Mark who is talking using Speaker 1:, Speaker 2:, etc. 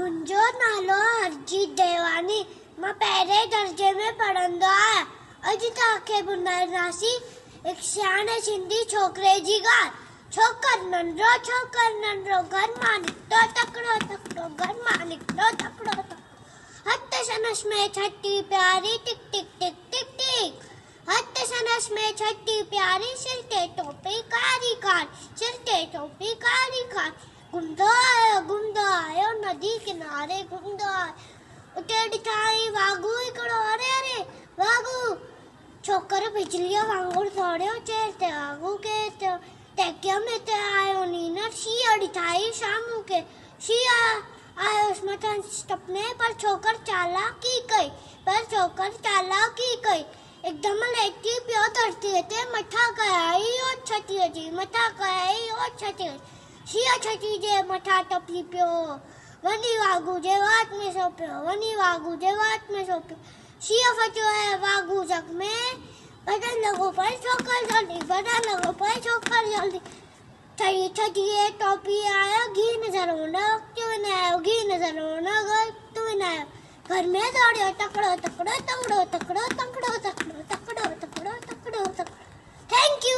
Speaker 1: मुंहिंजो नालो हरजीत देवानी। मां पहिरें दर्जे में पढ़ंदो आहियां। अॼु तव्हांखे ॿुधाईंदासीं हिकु सियाणे सिंधी छोकिरे जी ॻाल्हि। छोकर नंढो घर मां निकितो तकिड़ो तकिड़ो, घर मां निकितो तकिड़ो तकिड़ो। हथ संदसि में छटी प्यारी टिक टिक टिक टिक टिक। हथ संदसि में छटी प्यारी, सिर ते टोपी कारी कारी, सिर ते टोपी कारी कारी। घुमंदो आयो नदी किनारे घुमंदो आयो। उते ॾिठाई वाघू हिकिड़ो। अरे अरे वाघू। छोकर बिजलीअ वांगुरु दौड़ियो, चए ते वाघू केरु थियो? टेकियो में ते आयो नीनर। शींहं ॾिठाई शामू के। शींहं आयोसि मथां टपने, पर छोकर चालाकी कई। एकदम लेटी पियो धरतीअ ते, मथां कयाई छटीअ जी, मथां कयाई छटीअ। शींहं छटी जे मथां टपी पियो, वञी वाघू जे वात में सो पियो। शींहं फटियो ऐं वाघू जग में भॼण लॻो पए छोकर जल्दी। छटीअ टोपी आयो, घी नज़र हुन वक़्तु विञायो। घर में दौड़ियो तकिड़ो तकिड़ो। Thank you.